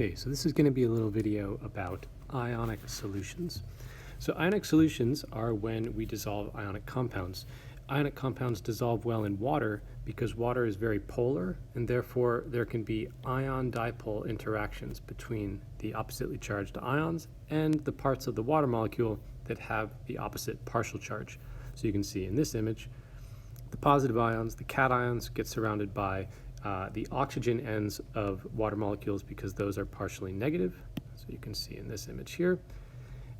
Okay, so this is going to be a little video about ionic solutions. So ionic solutions are when we dissolve ionic compounds. Ionic compounds dissolve well in water because water is very polar, and therefore there can be ion-dipole interactions between the oppositely charged ions and the parts of the water molecule that have the opposite partial charge. So you can see in this image, the positive ions, the cations, get surrounded by the oxygen ends of water molecules because those are partially negative. So you can see in this image here.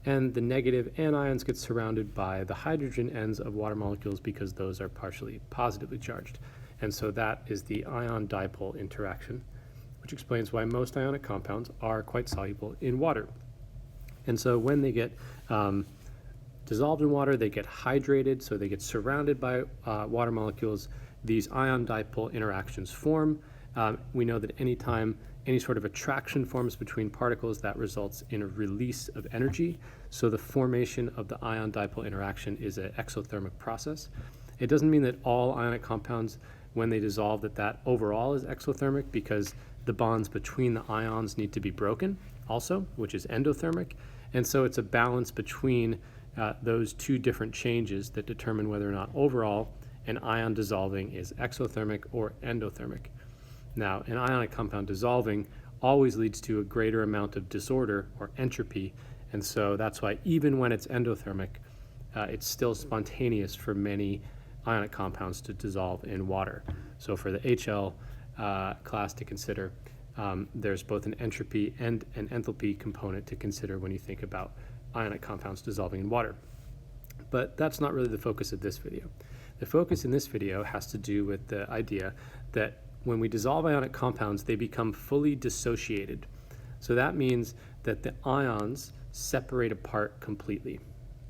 And the negative anions get surrounded by the hydrogen ends of water molecules because those are partially positively charged. And so that is the ion-dipole interaction, which explains why most ionic compounds are quite soluble in water. And so when they get dissolved in water, they get hydrated, so they get surrounded by water molecules. These ion-dipole interactions form. We know that anytime any sort of attraction forms between particles, that results in a release of energy. So the formation of the ion-dipole interaction is an exothermic process. It doesn't mean that all ionic compounds, when they dissolve, that overall is exothermic, because the bonds between the ions need to be broken also, which is endothermic. And so it's a balance between those two different changes that determine whether or not overall an ion dissolving is exothermic or endothermic. Now, an ionic compound dissolving always leads to a greater amount of disorder or entropy, and so that's why even when it's endothermic, it's still spontaneous for many ionic compounds to dissolve in water. So for the HL class to consider, there's both an entropy and an enthalpy component to consider when you think about ionic compounds dissolving in water. But that's not really the focus of this video. The focus in this video has to do with the idea that when we dissolve ionic compounds, they become fully dissociated. So that means that the ions separate apart completely.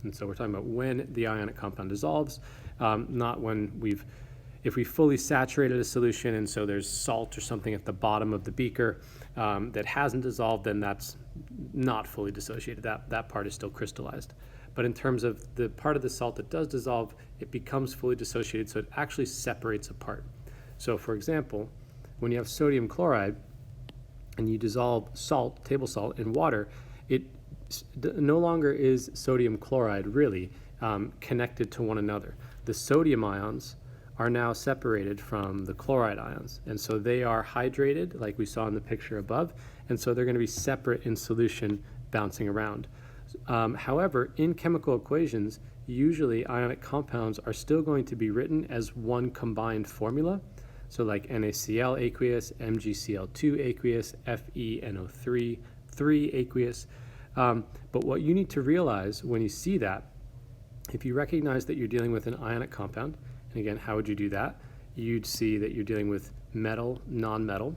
And so we're talking about when the ionic compound dissolves, not when if we fully saturated a solution and so there's salt or something at the bottom of the beaker that hasn't dissolved, then that's not fully dissociated. That part is still crystallized. But in terms of the part of the salt that does dissolve, it becomes fully dissociated, so it actually separates apart. So for example, when you have sodium chloride and you dissolve salt, table salt, in water, it no longer is sodium chloride really connected to one another. The sodium ions are now separated from the chloride ions, and so they are hydrated like we saw in the picture above, and so they're going to be separate in solution bouncing around. However, in chemical equations, usually ionic compounds are still going to be written as one combined formula. So like NaCl aqueous, MgCl2 aqueous, FeNO3 aqueous. But what you need to realize when you see that, if you recognize that you're dealing with an ionic compound, and again, how would you do that? You'd see that you're dealing with metal, non-metal.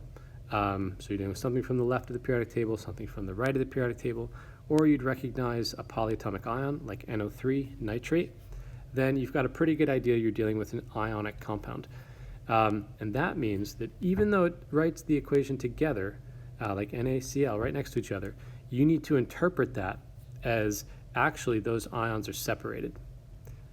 So you're dealing with something from the left of the periodic table, something from the right of the periodic table, or you'd recognize a polyatomic ion like NO3 nitrate. Then you've got a pretty good idea you're dealing with an ionic compound. And that means that even though it writes the equation together, like NaCl right next to each other, you need to interpret that as actually those ions are separated.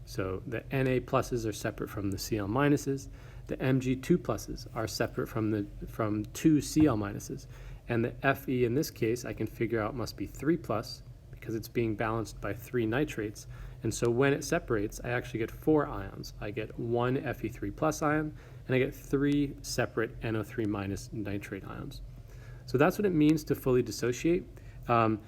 So the Na pluses are separate from the Cl minuses, the Mg2 pluses are separate from two Cl minuses, and the Fe in this case I can figure out must be 3 plus because it's being balanced by 3 nitrates. And so when it separates, I actually get 4 ions. I get one Fe3 plus ion, and I get 3 separate NO3 minus nitrate ions. So that's what it means to fully dissociate. And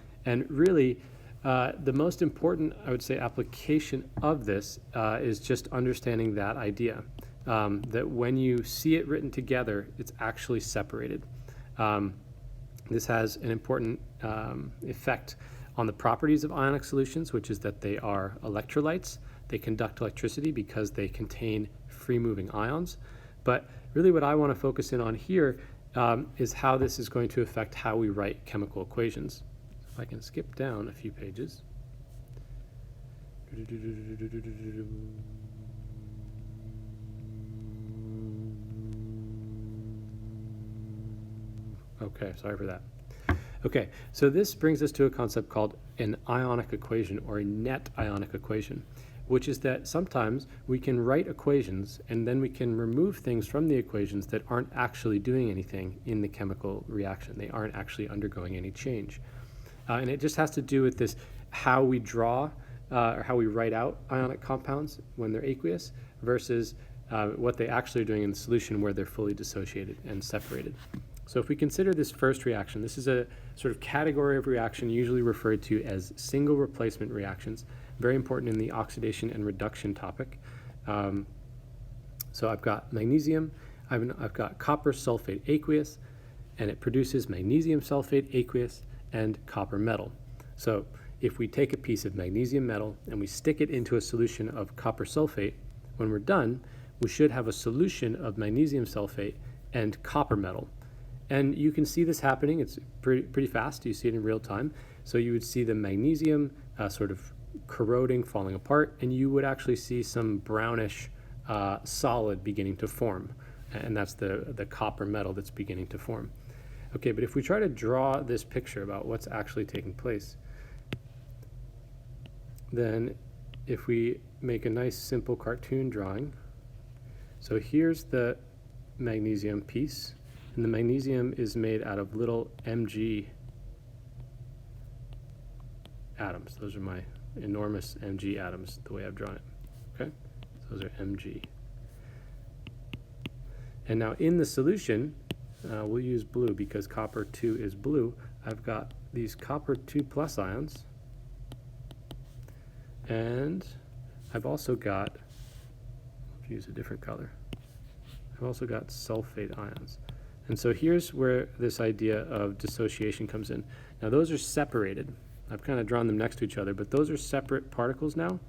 really, the most important, I would say, application of this is just understanding that idea, that when you see it written together, it's actually separated. This has an important effect on the properties of ionic solutions, which is that they are electrolytes. They conduct electricity because they contain free-moving ions. But really what I want to focus in on here is how this is going to affect how we write chemical equations. If I can skip down a few pages. Okay, sorry for that. Okay, so this brings us to a concept called an ionic equation, or a net ionic equation. which is that sometimes we can write equations and then we can remove things from the equations that aren't actually doing anything in the chemical reaction. They aren't actually undergoing any change. And it just has to do with this, how we draw or how we write out ionic compounds when they're aqueous versus what they actually are doing in the solution where they're fully dissociated and separated. So if we consider this first reaction, this is a sort of category of reaction usually referred to as single replacement reactions, very important in the oxidation and reduction topic. So I've got magnesium, I've got copper sulfate aqueous, and it produces magnesium sulfate aqueous and copper metal. So if we take a piece of magnesium metal and we stick it into a solution of copper sulfate, when we're done, we should have a solution of magnesium sulfate and copper metal. And you can see this happening. It's pretty fast. You see it in real time. So you would see the magnesium sort of corroding, falling apart, and you would actually see some brownish solid beginning to form. And that's the copper metal that's beginning to form. Okay, but if we try to draw this picture about what's actually taking place, then if we make a nice simple cartoon drawing, so here's the magnesium piece, and the magnesium is made out of little Mg atoms. Those are my enormous Mg atoms, the way I've drawn it. Okay, so those are Mg. And now in the solution, we'll use blue because copper 2 is blue. I've got these copper 2 plus ions, and I've also got, let's use a different color, I've also got sulfate ions. And so here's where this idea of dissociation comes in. Now those are separated. I've kind of drawn them next to each other, but those are separate particles now.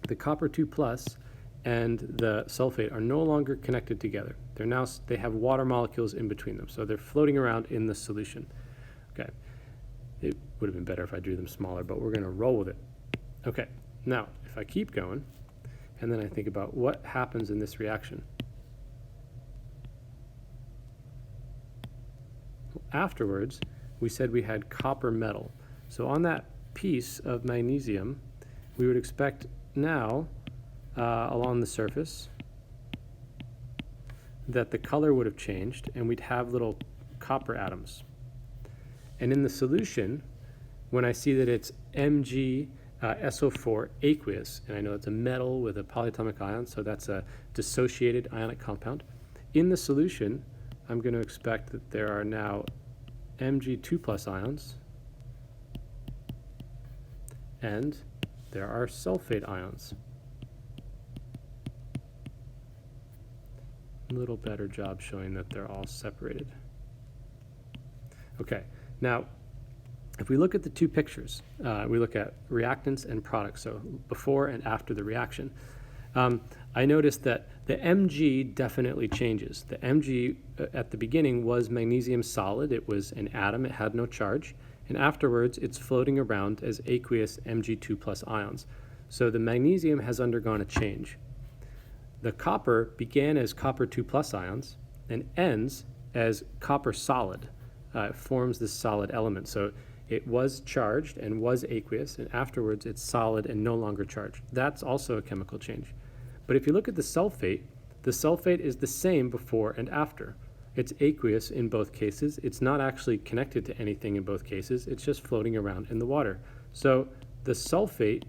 The copper 2 plus and the sulfate are no longer connected together. They have water molecules in between them, so they're floating around in the solution. Okay, it would have been better if I drew them smaller, but we're going to roll with it. Okay, now if I keep going, and then I think about what happens in this reaction. Afterwards, we said we had copper metal. So on that piece of magnesium, we would expect now, along the surface, that the color would have changed and we'd have little copper atoms. And in the solution, when I see that it's Mg SO4 aqueous, and I know it's a metal with a polyatomic ion, so that's a dissociated ionic compound, in the solution, I'm going to expect that there are now Mg2 plus ions, and there are sulfate ions. A little better job showing that they're all separated. Okay, now if we look at the two pictures, we look at reactants and products, so before and after the reaction. I noticed that the Mg definitely changes. The Mg at the beginning was magnesium solid. It was an atom. It had no charge. And afterwards, it's floating around as aqueous Mg2 plus ions. So the magnesium has undergone a change. The copper began as copper 2 plus ions and ends as copper solid. It forms this solid element. So it was charged and was aqueous, and afterwards it's solid and no longer charged. That's also a chemical change. But if you look at the sulfate is the same before and after. It's aqueous in both cases. It's not actually connected to anything in both cases. It's just floating around in the water. So the sulfate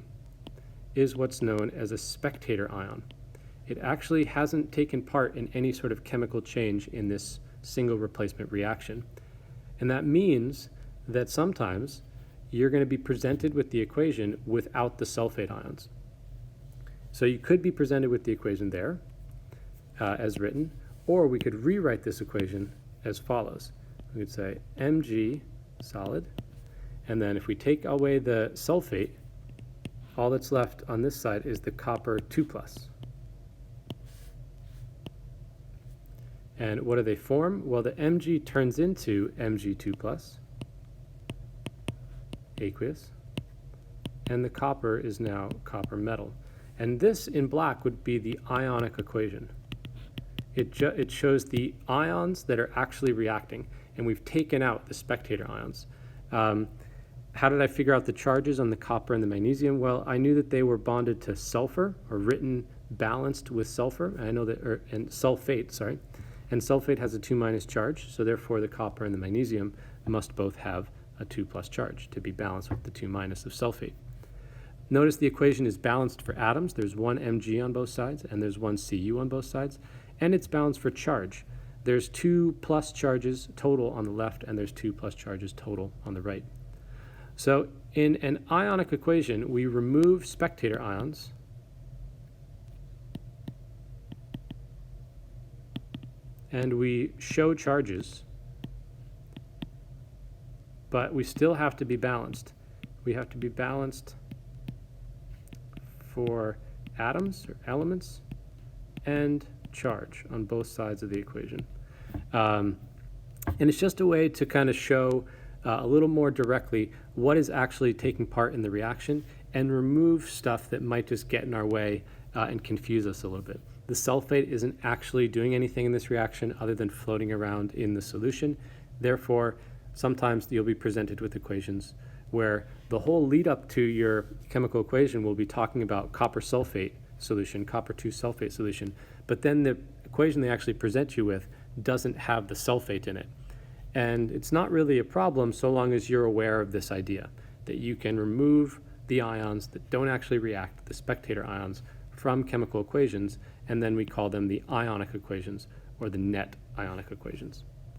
is what's known as a spectator ion. It actually hasn't taken part in any sort of chemical change in this single replacement reaction. And that means that sometimes you're going to be presented with the equation without the sulfate ions. So you could be presented with the equation there as written, or we could rewrite this equation as follows. We could say Mg solid, and then if we take away the sulfate, all that's left on this side is the copper 2 plus. And what do they form? Well, the Mg turns into Mg2 plus, aqueous, and the copper is now copper metal. And this in black would be the ionic equation. It shows the ions that are actually reacting, and we've taken out the spectator ions. How did I figure out the charges on the copper and the magnesium? Well, I knew that they were bonded to sulfur, or written balanced with sulfur. I know that, and sulfate, sorry. And sulfate has a 2- charge, so therefore the copper and the magnesium must both have a 2+ charge to be balanced with the 2- of sulfate. Notice the equation is balanced for atoms. There's one Mg on both sides, and there's one Cu on both sides. And it's balanced for charge. There's 2+ charges total on the left, and there's 2+ charges total on the right. So in an ionic equation, we remove spectator ions and we show charges, but we still have to be balanced. We have to be balanced for atoms or elements and charge on both sides of the equation. And it's just a way to kind of show a little more directly what is actually taking part in the reaction and remove stuff that might just get in our way and confuse us a little bit. The sulfate isn't actually doing anything in this reaction other than floating around in the solution. Therefore, sometimes you'll be presented with equations where the whole lead up to your chemical equation will be talking about copper sulfate solution, copper 2 sulfate solution, but then the equation they actually present you with doesn't have the sulfate in it. And it's not really a problem so long as you're aware of this idea, that you can remove the ions that don't actually react, the spectator ions, from chemical equations, and then we call them the ionic equations or the net ionic equations.